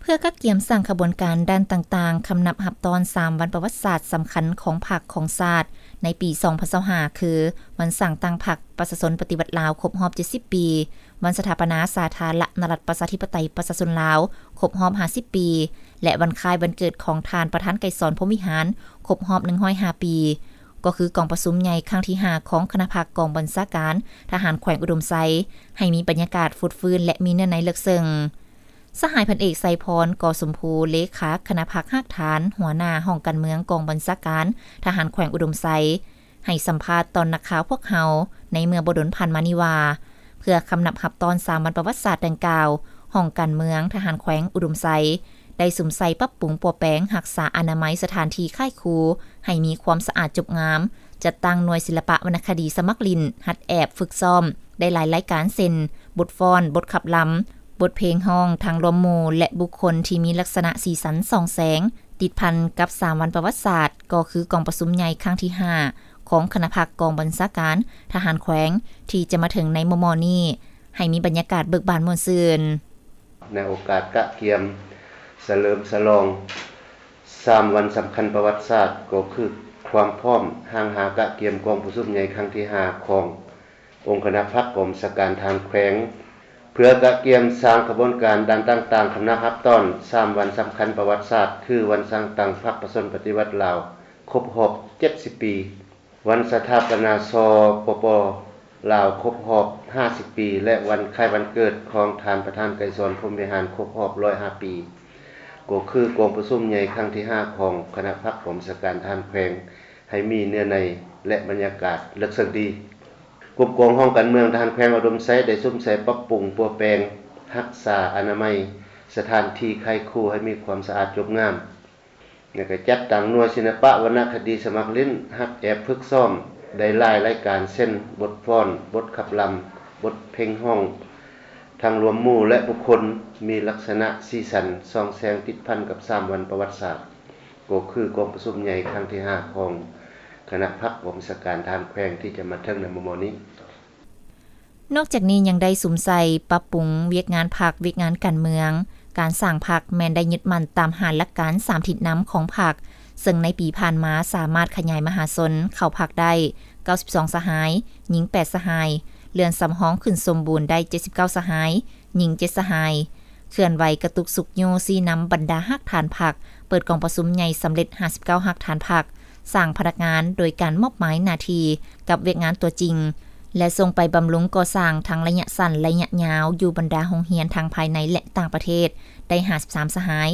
พื่อกักเกียมสร้างขบวนการด้านต่างๆคำนับหับตอน3วันประวัติศาสตร์สำคัญของพรรคของชาติในปี2025คือวันสั่งตั้งพรรคประชาชนปฏิวัติลาวครบรอบ70ปีวันสถาปนาสาธารณรัฐประชาธิปไตยประชาชนลาวครบรอบ50ปีและวันคล้ายวันเกิดของทานประธานไกรสอนพรหมวิหารครบรอบ105ปีก็คือกองประชุมใหญ่ครั้งที่5ของคณะพรรคกองบัญชาการทหารแขวงอุดมไซให้มีบรรยากาศฟุดฟื้นและมีเนื้อในลึกซึ้งสหายพันเอกไสพรกอสมภูเลขาคณะพรรคฮักฐานหัวหน้าห้องการเมืองกองบัญชาการทหารแขวงอุดมไซให้สัมภาษณ์ตอนนักข่าวพวกเฮาในเมื่อบ่ดนผ่านมานี้ว่าเพื่อคำนับหับตอน3วันประวัติศาสตร์ดังกล่าวห้องการเมืองทหารแขวงอุดมไซได้สุมใส่ปรับปรุงปัวแปลงรักษาอนามัยสถานที่ค่ายครูให้มีความสะอาดจบงามจัดตั้งหน่วยศิลปะวรรณคดีสมัครลินหัดแอบฝึกซ้อมได้หลายรายการเช่นบทฟ้อนบทขับลำบทเพลงห้องทางรวมหมู่และบุคคลที่มีลักษณะสีสันส่องแสงติดพันกับ3วันประวัติศาสตร์ก็คือกองประชุมใหญ่ครั้งที่5ของคณะพรรคกองบัญชาการทหารแขวงที่จะมาถึงในมม.นี้ให้มีบรรยากาศเบิกบานม่วนซื่นในโอกาสกะเกียมเฉลิมฉลอง3วันสำคัญประวัติศาสตร์ก็คือความพร้อมห่างหากะเกียมกองประชุมใหญ่ครั้งที่5ขององค์คณะพรรคกองบัญชาการทหารแขวงเพื่อกะเกียมสร้างกระบวนการด้านต่างๆคณะรับตอน3วันสำคัญประวัติศาสตร์คือวันสร้างตั้งพรรคประชาชนปฏิวัติลาวครบรอบ70ปีวันสถาปนาสปป.ลาวครบรอบ50ปีและวันคล้ายวันเกิดของทานประธานไกรสอนพรหมวิหารครบรอบ105ปีก็คือกองประชุมใหญ่ครั้งที่5ของคณะพรรคกองบัญชาการทหารแขวงให้มีเนื้อในและบรรยากาศลึกซึ้งดีกลุ่มกองห้องการเมืองทหารแขวงอุดมไซได้ซุ่มใส่ปรับปรุงปัวแปลงรักษาอนามัยสถานที่ค่ายครูให้มีความสะอาดจบงามแล้วก็จัดตั้งหน่วยศิลปะวรรณคดีสมัครลิ้นฮักแอบฝึกซ้อมได้หลายรายการเช่นบทฟ้อนบทขับลำบทเพลงห้องทางรวมหมู่และบุคคลมีลักษณะสีสันส่องแสงติดพันกับ3วันประวัติศาสตร์ก็คือกองประชุมใหญ่ครั้งที่5ของคณะพรรคกองบัญชาการทหารแขวงที่จะมาถึงในมม.นี้นอกจากนี้ยังได้สุมใส่ปรับปรุงเวียกงานพรรคเวียกงานการเมืองการสร้างพรรคแม้นได้ยึดมั่นตามหลักการ3ทิศน้ำของพรรคซึ่งในปีผ่านมาสามารถขยายมหาชนเข้าพรรคได้92สหายหญิง8สหายเรือนสำห้องขึ้นสมบูรณ์ได้79สหายหญิง7สหายเคลื่อนไหวกระตุกสุกโยซีนำบรรดาฮักฐานพรรคเปิดกองประชุมใหญ่สำเร็จ59ฮักฐานพรรคสร้างพนักงานโดยการมอบหมายหน้าที่กับเวียกงานตัวจริงและส่งไปบำรุงก่อสร้างทั้งระยะสั้นระยะยาวอยู่บรรดาโรงเรียนทางภายในและต่างประเทศได้53สหาย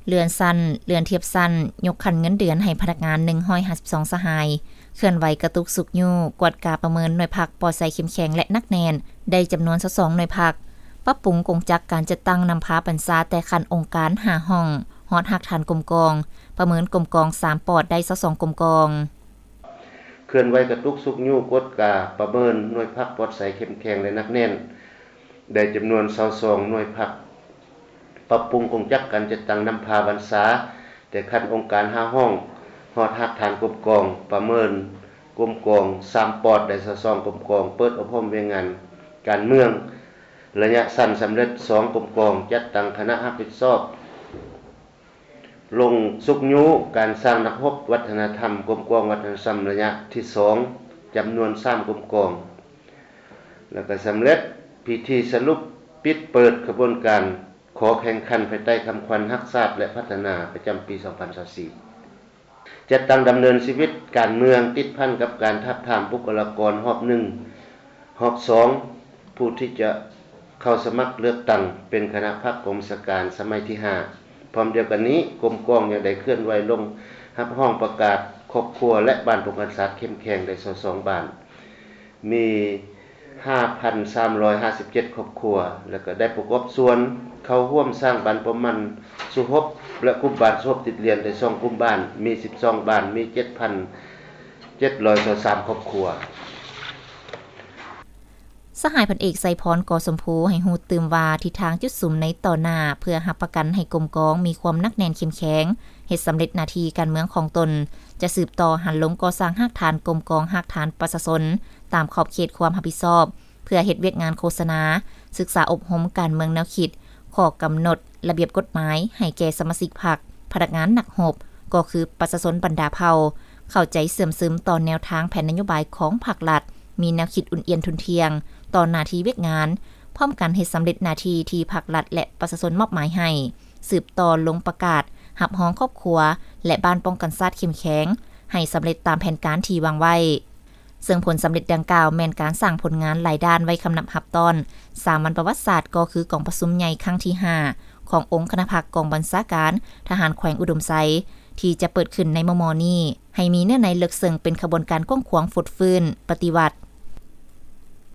เรือนสั้นเรือนเทียบสั้นยกคันเงินเดือนให้พนักงาน152สหายเคลื่อนไหวกระตุกสุกยู่กวดกาประเมินหน่วยพักปอใส่เข้มแข็งและนักแนนได้จำนวน22หน่วยพักปรับปรุงกงจักการจัดตั้งนำพาบรรษาแต่คันองค์การ5ห้องฮอดหักฐานกลมกองประเมินกลมกอง3ปอดได้22กลมกองเคลื่อนไหวกระตุกสุกยู่กดกาประเมินหน่วยพักปลอดใสเข้มแข็งและนักแน่นได้จำนวน22หน่วยพักปรับปรุงกงจักการจัดตั้งนำพาบรรษาแต่คันองค์การ5ห้องฮอดหักฐานกลมกองประเมินกลมกอง3ปอดได้22กลมกองเปิดอบรมเวียงงานการเมืองระยะสั้นสำเร็จ2กลมกองจัดตั้งคณะรับผิดชอบลงสุกยุการสร้างนักรบวัฒนธรรมกลมกองวัฒนธรรมระยะที่2จำนวน3กลมกองแล้วก็สำเร็จพิธีสรุปปิดเปิดกระบวนการขอแข่งขันภายใต้คำขวัญรักชาติและพัฒนาประจำปี2024จัดตั้งดำเนินชีวิตการเมืองติดพันกับการทับถามบุคลากรรอบ1รอบ2ผู้ที่จะเข้าสมัครเลือกตั้งเป็นคณะพรรคกองบัญชาการสมัยที่5พร้อมเดียวกันนี้กรมกองยังได้เคลื่อนไหวลงรับห้องประกาศครอบครัวและบ้านป้องกันสัตว์เข้มแข็งได้22บ้านมี 5,357 ครอบครัวแล้วก็ได้ประกอบส่วนเข้าร่วมสร้างบ้านประมาณสุภพและกลุ่มบ้านสุภพติดเรียนได้2กลุ่มบ้านมี12บ้านมี 7,723 ครอบครัวสหายพันเอกไสพรกอสมภูให้ฮู้ตื่มว่าทิศทางจุดสุมในต่อหน้าเพื่อรับประกันให้กรมกองมีความนักแน่นเข้มแข็งเฮ็ดสำเร็จหน้าที่การเมืองของตนจะสืบต่อหันลงก่อสร้างรากฐานกรมกองรากฐานประชาชนตามขอบเขตความรับผิดชอบเพื่อเฮ็ดเวียกงานโฆษณาศึกษาอบรมการเมืองแนวคิด ข้อกำหนดระเบียบกฎหมายให้แก่สมาชิกพรรคพนักงานนักรบก็คือประชาชนบรรดาเผ่าเข้าใจเสื่อมซึมต่อแนวทางแผนนโยบายของภาครัฐมีแนวคิดอุ่นเอียนทุนเทียงต่อหน้าที่เวียกงานพร้อมกันเฮ็ดสำเร็จหน้าที่ที่ภาครัฐและประชาชนมอบหมายให้สืบต่อลงประกาศหับห้องครอบครัวและบ้านป้องกันชาติเข้มแข็งให้สำเร็จตามแผนการที่วางไว้ซึ่งผลสำเร็จดังกล่าวแม่นการสร้างผลงานหลายด้านไว้คำนับรับตอน3วันประวัติศาสตร์ก็คือกองประชุมใหญ่ครั้งที่5ขององค์คณะพักกองบัญชาการทหารแขวงอุดมไซที่จะเปิดขึ้นในมม.นี้ให้มีเนื้อในลึกซึ้งเป็นขบวนการกว้างขวางฟุดฟื้นปฏิวัติ